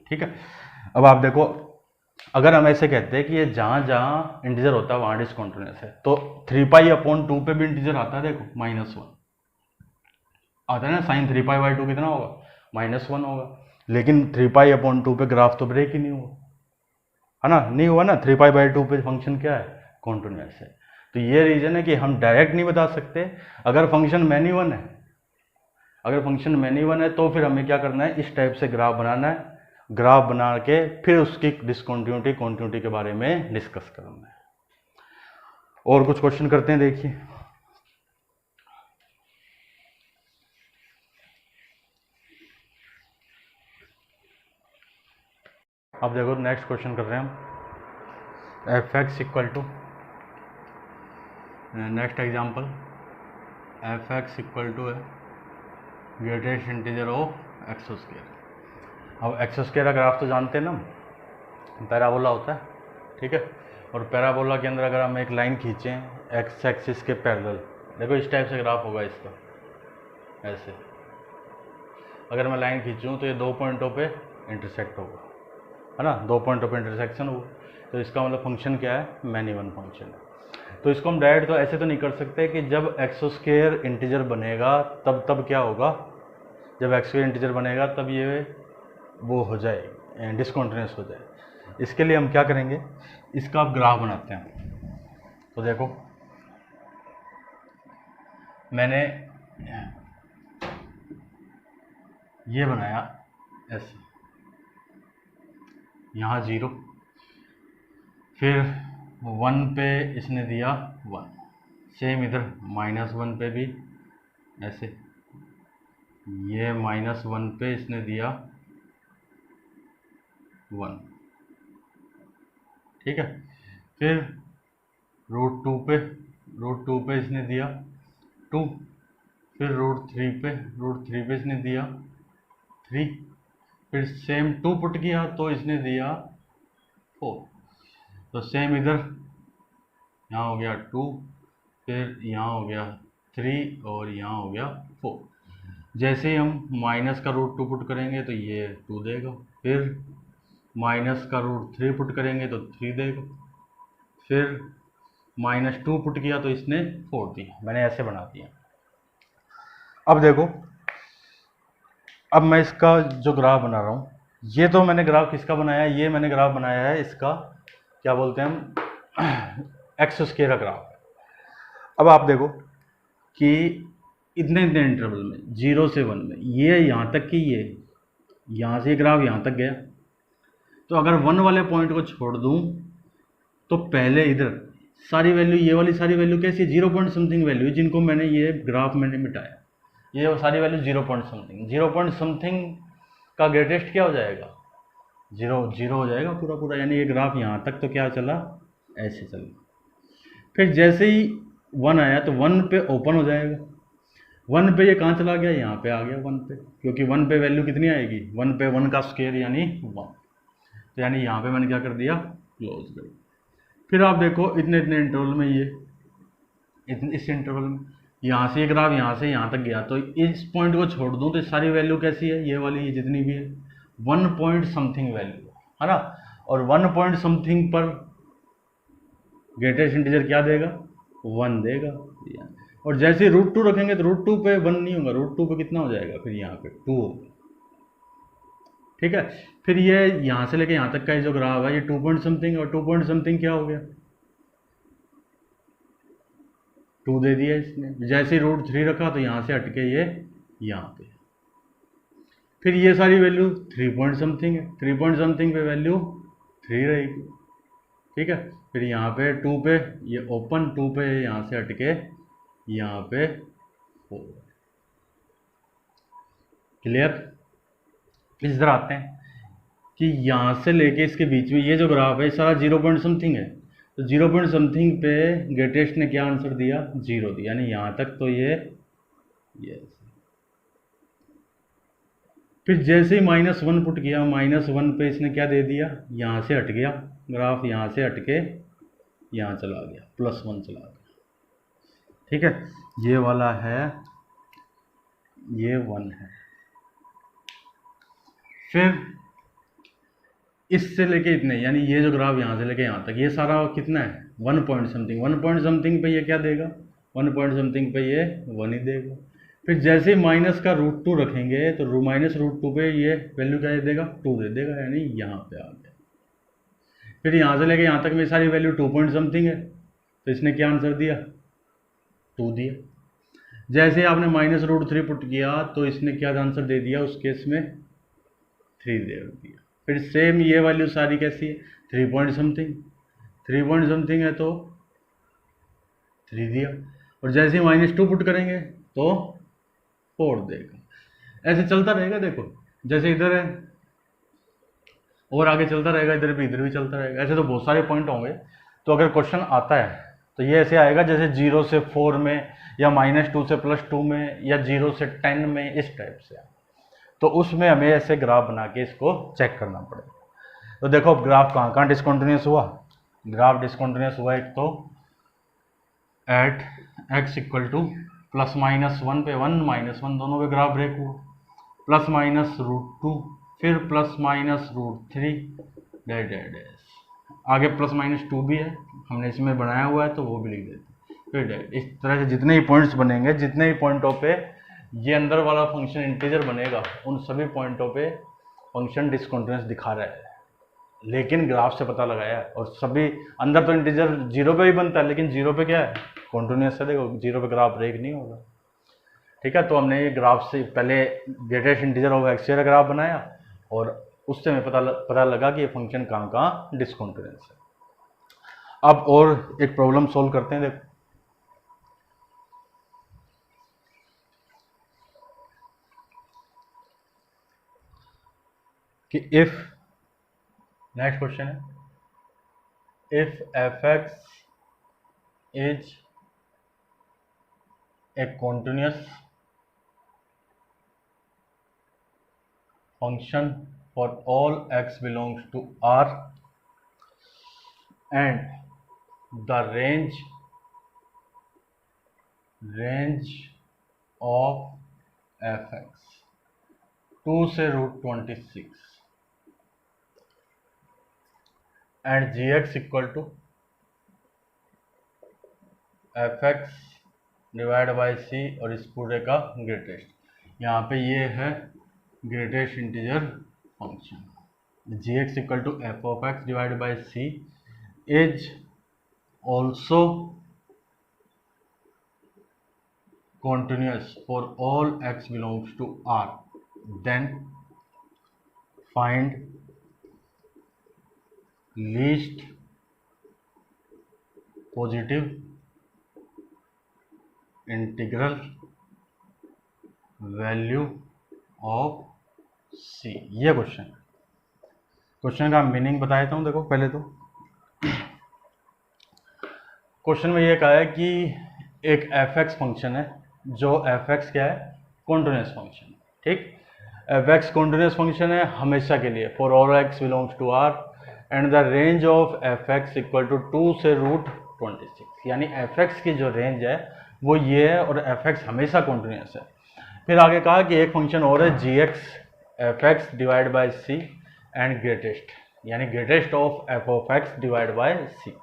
ठीक है। अब आप देखो, अगर हम ऐसे कहते हैं कि ये जहाँ जहाँ इंटीजर होता है वहाँ डिसकंटिन्यूअस है, तो 3π/2 पे भी इंटीजर आता है, देखो -1 आता है ना, साइन 3π/2 कितना होगा, -1 होगा, लेकिन 3π/2 पे ग्राफ तो ब्रेक ही नहीं हुआ, है ना, नहीं हुआ ना, 3π/2 पे फंक्शन क्या है, कॉन्टिन्यूअस है। तो ये रीजन है कि हम डायरेक्ट नहीं बता सकते, अगर फंक्शन मैनी वन है तो फिर हमें क्या करना है, इस टाइप से ग्राफ बनाना है, ग्राफ बना के फिर उसकी कॉन्टिन्यूटी के बारे में डिस्कस करना है। और कुछ क्वेश्चन करते हैं, देखिए। अब देखो नेक्स्ट क्वेश्चन कर रहे हैं हम, f(x) = next example, f(x) = greatest integer of x²। अब x² का ग्राफ तो जानते हैं ना, पैराबोला होता है, ठीक है, और पैराबोला के अंदर अगर हम एक लाइन खींचें x एक्सिस के पैरेलल, देखो इस टाइप से ग्राफ होगा इसका, ऐसे अगर मैं लाइन खींचूँ तो ये 2 पॉइंटों पे इंटरसेक्ट होगा, है ना, 2 पॉइंटों पे इंटरसेक्शन होगा, तो इसका मतलब फंक्शन क्या है, मैनी वन फंक्शन है। तो इसको हम डायरेक्ट तो ऐसे तो नहीं कर सकते कि जब x² इंटीजर बनेगा तब क्या होगा, जब x² इंटीजर बनेगा तब ये वो हो जाए, डिसकंटिन्यूअस हो जाए। इसके लिए हम क्या करेंगे, इसका आप ग्राफ बनाते हैं। तो देखो मैंने ये बनाया ऐसे, यहाँ 0, फिर 1 पे इसने दिया 1, सेम इधर -1 पे भी ऐसे, ये -1 पे इसने दिया 1, ठीक है। फिर √2 पे इसने दिया 2, फिर √3 पे इसने दिया 3, फिर सेम 2 पुट किया तो इसने दिया 4, तो सेम इधर यहाँ हो गया 2, फिर यहाँ हो गया 3 और यहाँ हो गया 4। जैसे ही हम माइनस का √2 पुट करेंगे तो ये 2 देगा, फिर माइनस का √3 पुट करेंगे तो 3 देगा, फिर -2 पुट किया तो इसने 4 दिया। मैंने ऐसे बना दिया। अब देखो, अब मैं इसका जो ग्राफ बना रहा हूँ, ये तो मैंने ग्राफ किसका बनाया है, ये मैंने ग्राफ बनाया है इसका, क्या बोलते हैं हम, x² का ग्राफ। अब आप देखो कि इतने इंटरवल में 0 से 1 में ये यहाँ तक कि ये यहाँ से ग्राफ यहाँ तक गया, तो अगर 1 वाले पॉइंट को छोड़ दूँ तो पहले इधर सारी वैल्यू, ये वाली सारी वैल्यू कैसी है, 0 पॉइंट समथिंग वैल्यू, जिनको मैंने ये ग्राफ मैंने मिटाया, ये सारी value 0 point something, 0 point something का ग्रेटेस्ट क्या हो जाएगा, 0 हो जाएगा पूरा, यानी ये ग्राफ यहाँ तक तो क्या चला, ऐसे चला। फिर जैसे ही 1 आया तो 1 पे ओपन हो जाएगा, 1 पे ये कहाँ चला गया, यहाँ पे आ गया 1 पे, क्योंकि 1 पे वैल्यू कितनी आएगी, 1 पे 1 का स्क्वायर यानी 1, तो यानी यहाँ पे मैंने क्या कर दिया, क्लोज कर दिया। फिर आप देखो इतने इंटरवल में ये इस इंटरवल में यहाँ से ये ग्राफ यहाँ से यहाँ तक गया, तो इस पॉइंट को छोड़ दूँ तो सारी वैल्यू कैसी है, ये वाली, ये जितनी भी है 1 पॉइंट समथिंग वैल्यू है ना, और 1 पॉइंट समथिंग पर ग्रेटेस्ट इंटीजर क्या देगा, 1 देगा। और जैसे √2 रखेंगे तो √2 पे 1 नहीं होगा, √2 पे कितना हो जाएगा, फिर यहाँ पे 2 होगा, ठीक है। फिर ये यहाँ से लेके यहाँ तक का जो ग्राफ है ये 2 पॉइंट समथिंग, और 2 पॉइंट समथिंग क्या हो गया, 2 दे दिया इसने। जैसे √3 रखा तो यहाँ से हटके ये यहाँ पे, फिर ये सारी वैल्यू 3 पॉइंट समथिंग है, 3 पॉइंट समथिंग पे वैल्यू 3 रहेगी, ठीक है। फिर यहाँ पे 2 पे ये ओपन, 2 पे यहाँ से हटके यहाँ पे 4, क्लियर। इस तरह आते हैं कि यहाँ से लेके इसके बीच में ये जो ग्राफ है सारा 0 पॉइंट समथिंग है, तो 0 पॉइंट समथिंग पे ग्रेटेस्ट ने क्या आंसर दिया, 0 दिया, यानी यहाँ तक तो ये फिर जैसे ही -1 पुट किया, -1 पे इसने क्या दे दिया, यहाँ से हट गया ग्राफ, यहाँ से हटके यहाँ चला गया, +1 चला गया, ठीक है। ये वाला है, ये 1 है। फिर इससे लेके इतने, यानी ये जो ग्राफ यहाँ से लेके यहाँ तक ये सारा कितना है, 1 पॉइंट समथिंग, 1 पॉइंट समथिंग पे ये क्या देगा, 1 पॉइंट समथिंग पे ये 1 ही देगा। फिर जैसे ही माइनस का √2 रखेंगे तो -√2 पे ये वैल्यू क्या दे देगा, 2 दे देगा, यानी यहाँ पे आ गया। फिर यहाँ से लेके यहाँ तक में सारी वैल्यू 2 पॉइंट समथिंग है, तो इसने क्या आंसर दिया, 2 दिया। जैसे ही आपने -√3 पुट किया तो इसने क्या आंसर दे दिया, उस केस में 3 दे दिया। फिर सेम ये वैल्यू सारी कैसी है, 3 पॉइंट समथिंग, 3 पॉइंट समथिंग है तो 3 दिया, और जैसे ही -2 पुट करेंगे तो 4 देगा। ऐसे चलता रहेगा, देखो जैसे इधर है और आगे चलता रहेगा, इधर भी चलता रहेगा। ऐसे तो बहुत सारे पॉइंट होंगे, तो अगर क्वेश्चन आता है तो ये ऐसे आएगा जैसे 0 से 4 में, या -2 से +2 में, या 0 से 10 में, इस टाइप से। तो उसमें हमें ऐसे ग्राफ बना के इसको चेक करना पड़ेगा। तो देखो ग्राफ कहाँ डिस्कंटिन्यूस हुआ, ग्राफ डिस्कंटिन्यूस हुआ एक तो एट x = +-1 पे 1 -1 दोनों पे ग्राफ ब्रेक हुआ, +-√2, फिर +-√3 आगे +-2 भी है, हमने इसमें बनाया हुआ है तो वो भी लिख देते हैं। फिर इस तरह से जितने ही पॉइंट्स बनेंगे, जितने ही पॉइंटों पे ये अंदर वाला फंक्शन इंटीजर बनेगा, उन सभी पॉइंटों पे फंक्शन डिस्कंटिन्यूअस दिखा रहा है, लेकिन ग्राफ से पता लगाया है। और सभी अंदर तो इंटीजर 0 पे ही बनता है, लेकिन 0 पे क्या है, कॉन्टिन्यूअस है। देखो 0 पे ग्राफ ब्रेक नहीं होगा। ठीक है, तो हमने ये ग्राफ से पहले ग्रेटेस्ट इंटीजर ऑफ एक्स का ग्राफ बनाया और उससे हमें पता लगा कि ये फंक्शन कहाँ कहाँ डिसकंटिन्यूअस है। अब और एक प्रॉब्लम सॉल्व करते हैं। देखो कि इफ, नेक्स्ट क्वेश्चन है, if F x is a continuous function for all x belongs to R and the range of fx 2 से √26 and gx equal to fx divide by c और इस पूरे का ग्रेटेस्ट, यहाँ पे ये है greatest integer function gx equal to f of x divide by c is also continuous for all x belongs to R, then find least positive integral value of C। ये question का meaning बता देता हूँ। देखो पहले तो question में ये कहा है कि एक एफ एक्स फंक्शन है, जो एफ एक्स क्या है, कॉन्टिन्यूअस फंक्शन, ठीक। एफ एक्स कॉन्टिन्यूअस फंक्शन है हमेशा के लिए, for all x belongs to R and the range of f x equal to 2 से √26, यानी एफ एक्स की जो रेंज है वो ये है और एफ एक्स हमेशा कॉन्टिन्यूअस है। फिर आगे कहा कि एक फंक्शन और है g x f x divide by c and greatest, यानी greatest of f of x divide by c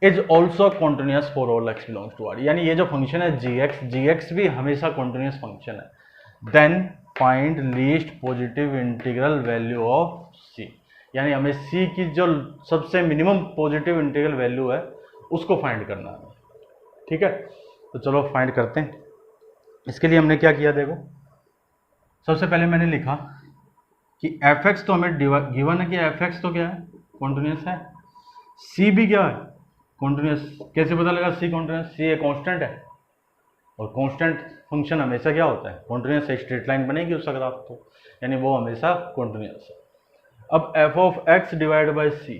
is also continuous for all x belongs to R, यानी ये जो फंक्शन है जी एक्स भी हमेशा कॉन्टिन्यूअस फंक्शन है। Then find least positive integral value of c, यानी हमें सी की जो सबसे मिनिमम पॉजिटिव इंटीग्रल वैल्यू है उसको फाइंड करना है, ठीक है। तो चलो फाइंड करते हैं। इसके लिए हमने क्या किया, देखो सबसे पहले मैंने लिखा कि एफ एक्स तो हमें गिवन है कि एफ एक्स तो क्या है, कॉन्टिन्यूअस है, सी भी क्या है, कॉन्टिन्यूअस। कैसे पता लगा सी कॉन्टिन्यूअस, सी एक कांस्टेंट है और कांस्टेंट फंक्शन हमेशा क्या होता है, कॉन्टिन्यूअस है, स्ट्रेट लाइन बनेगी उसका ग्राफ तो, यानी वो हमेशा कॉन्टिन्यूअस है। अब f of x divide by c,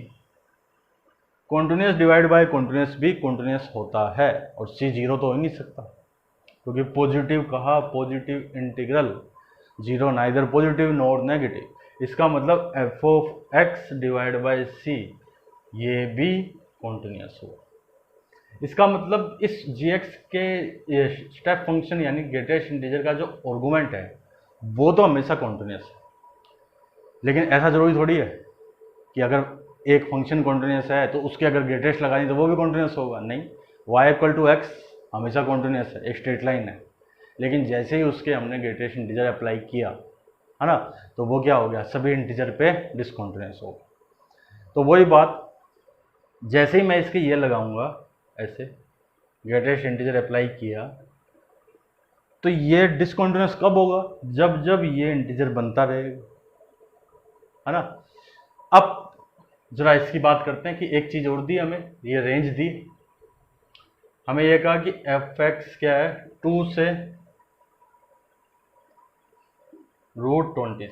continuous divide by continuous भी कॉन्टिन्यूअस होता है और सी जीरो तो हो ही नहीं सकता, क्योंकि पॉजिटिव कहा, positive integral zero neither positive nor negative, इसका मतलब f of x divide by c ये भी कॉन्टिन्यूअस हो। इसका मतलब इस जी एक्स के स्टेप फंक्शन यानी ग्रेटेस्ट इंटीजर का जो आर्गुमेंट है वो तो हमेशा कॉन्टिन्यूअस है, लेकिन ऐसा जरूरी थोड़ी है कि अगर एक फंक्शन कॉन्टिन्यूअस है तो उसके अगर ग्रेटेस्ट लगानी तो वो भी कॉन्टिन्यूअस होगा, नहीं। y इक्वल टू एक्स हमेशा कॉन्टिन्यूअस है, एक स्ट्रेट लाइन है, लेकिन जैसे ही उसके हमने ग्रेटेस्ट इंटीजर अप्लाई किया है ना, तो वो क्या हो गया, सभी इंटीजर पे डिसकॉन्टिन्यूअस हो गया। तो वही बात, जैसे ही मैं इसके ये लगाऊंगा ऐसे ग्रेटेस्ट इंटीजर अप्लाई किया तो ये डिसकॉन्टिन्यूअस कब होगा, जब जब ये इंटीजर बनता रहेगा, है ना। अब जरा इसकी बात करते हैं कि एक चीज और दी हमें, ये रेंज दी हमें, ये कहा कि एफ एक्स क्या है 2 से √26,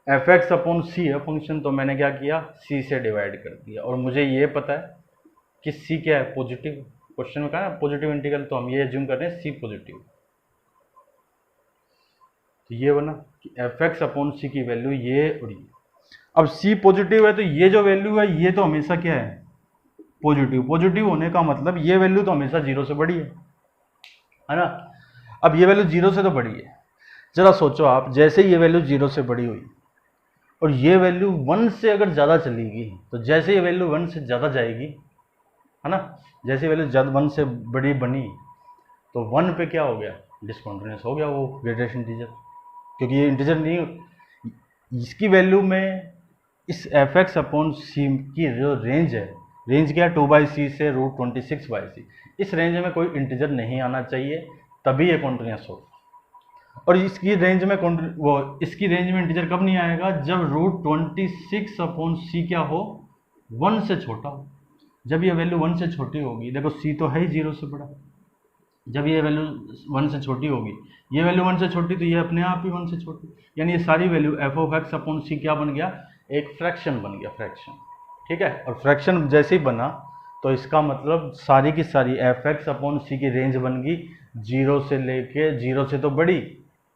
एफ एक्स अपॉन सी है फंक्शन, तो मैंने क्या किया, सी से डिवाइड कर दिया और मुझे ये पता है कि सी क्या है, पॉजिटिव। क्वेश्चन में कहा ना पॉजिटिव इंटीग्रल, तो हम ये एज्यूम कर रहे हैं सी पॉजिटिव, तो ये बना कि एफ एक्स अपॉन सी की वैल्यू ये और ये। अब सी पॉजिटिव है तो ये जो वैल्यू है ये तो हमेशा क्या है, पॉजिटिव। पॉजिटिव होने का मतलब ये वैल्यू तो हमेशा जीरो से बड़ी है ना। अब ये वैल्यू जीरो से तो बड़ी है, जरा सोचो आप, जैसे ये वैल्यू जीरो से बड़ी हुई और ये वैल्यू 1 से अगर ज़्यादा चलेगी, तो जैसे ये वैल्यू 1 से ज़्यादा जाएगी, है ना, जैसे वैल्यू 1 से बड़ी बनी तो 1 पे क्या हो गया, डिसकॉन्टिन्यूअस हो गया वो ग्रेटेस्ट इंटीजर, क्योंकि ये इंटीजर नहीं, इसकी वैल्यू में इस एफ एक्स अपॉन सी की जो रेंज है, रेंज क्या है 2/c से √26/c, इस रेंज में कोई इंटीजर नहीं आना चाहिए, तभी ये कॉन्टिन्यूस होगा। और इसकी रेंज में इसकी रेंज में इंटीजर कब नहीं आएगा, जब √26 अपॉन सी क्या हो, 1 से छोटा हो। जब ये वैल्यू 1 से छोटी होगी, देखो सी तो है ही 0 से बड़ा, जब ये वैल्यू 1 से छोटी होगी, ये वैल्यू 1 से छोटी, तो ये अपने आप ही 1 से छोटी, यानी ये सारी value f of x upon c क्या बन गया, एक फ्रैक्शन बन गया, फ्रैक्शन। ठीक है, और फ्रैक्शन जैसे ही बना तो इसका मतलब सारी की सारी एफ एक्स अपॉन सी की रेंज बन गई 0 से लेके, 0 से तो बड़ी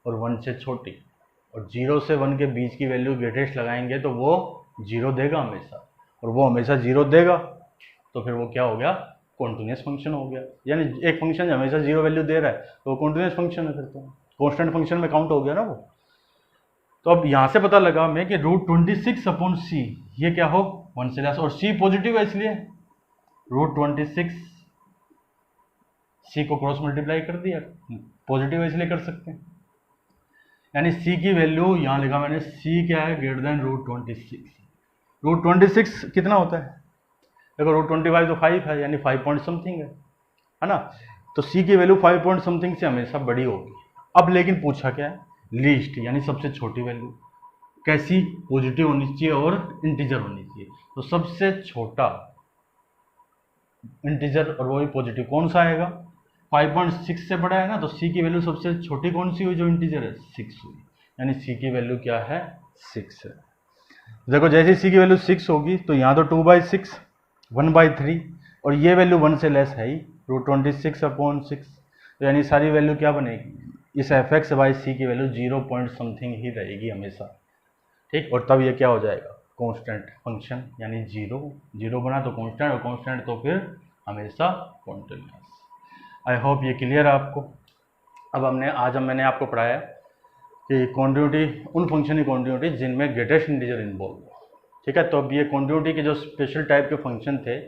और 1 से छोटी, और 0 से 1 के बीच की वैल्यू ग्रेटेस्ट लगाएंगे तो वो 0 देगा हमेशा, और वो हमेशा 0 देगा, तो फिर वो क्या हो गया, कॉन्टिन्यूस फंक्शन हो गया। यानी एक फंक्शन हमेशा 0 वैल्यू दे रहा है तो वो कॉन्टिन्यूस फंक्शन है, फिर तो कॉन्स्टेंट फंक्शन में काउंट हो गया ना वो। तो अब यहाँ से पता लगा मैं कि √26 अपॉन सी ये क्या हो, 1 से लेस, और सी पॉजिटिव है इसलिए √26 सी को क्रॉस मल्टीप्लाई कर दिया, पॉजिटिव है इसलिए कर सकते हैं। यानी सी की वैल्यू यहाँ लिखा मैंने, सी क्या है, ग्रेटर देन √26। √26 कितना होता है, देखो √25 तो 5 है, यानी 5 पॉइंट समथिंग है ना। तो सी की वैल्यू 5 पॉइंट समथिंग से हमेशा बड़ी होगी। अब लेकिन पूछा क्या है, लीस्ट यानी सबसे छोटी वैल्यू कैसी, पॉजिटिव होनी चाहिए और इंटीजर होनी चाहिए। तो सबसे छोटा इंटीजर और वही पॉजिटिव कौन सा आएगा, 5.6 से बड़ा है ना, तो सी की वैल्यू सबसे छोटी कौन सी हुई, जो इंटीजर है, 6 हुई, यानी सी की वैल्यू क्या है, 6 है। देखो जैसे सी की वैल्यू 6 होगी तो यहाँ तो 2/6 1/3, और ये वैल्यू 1 से लेस है ही, √26 अपॉन 6, तो यानी सारी वैल्यू क्या बनेगी, इस एफ एक्स बाई सी की वैल्यू 0 पॉइंट समथिंग ही रहेगी हमेशा। ठीक, और तब ये क्या हो जाएगा, कांस्टेंट फंक्शन, यानी 0 बना तो कांस्टेंट, और कांस्टेंट तो फिर हमेशा कॉन्टिन्यूस। आई होप ये क्लियर है आपको। अब मैंने आपको पढ़ाया कि कॉन्टिन्यूटी, उन फंक्शन की कॉन्टिन्यूटी जिनमें ग्रेटेस्ट इंटीजर इन्वॉल्व हो। ठीक है, तो अब ये कॉन्टिन्यूटी के जो स्पेशल टाइप के फंक्शन थे,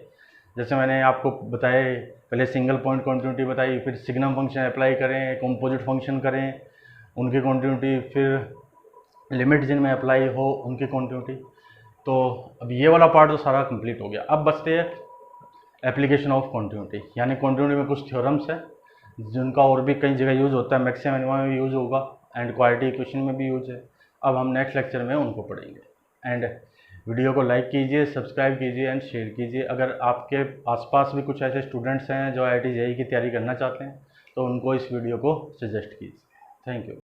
जैसे मैंने आपको बताए, पहले सिंगल पॉइंट कॉन्टिन्यूटी बताई, फिर सिग्नम फंक्शन अप्लाई करें, कंपोजिट फंक्शन करें उनकी कॉन्टिन्यूटी, फिर लिमिट जिनमें अप्लाई हो उनकी कॉन्टिन्यूटी। तो अब ये वाला पार्ट तो सारा कंप्लीट हो गया। अब बचते हैं एप्लीकेशन ऑफ कॉन्टिन्यूटी, यानी कॉन्टिन्यूटी में कुछ थ्योरम्स है जिनका और भी कई जगह यूज़ होता है, मैक्सिमम मिनिमम में भी यूज़ होगा, एंड क्वालिटी इक्वेशन में भी यूज़ है। अब हम नेक्स्ट लेक्चर में उनको पढ़ेंगे। एंड वीडियो को लाइक कीजिए, सब्सक्राइब कीजिए एंड शेयर कीजिए। अगर आपके आसपास भी कुछ ऐसे स्टूडेंट्स हैं जो IIT JEE की तैयारी करना चाहते हैं तो उनको इस वीडियो को सजेस्ट कीजिए। Thank you.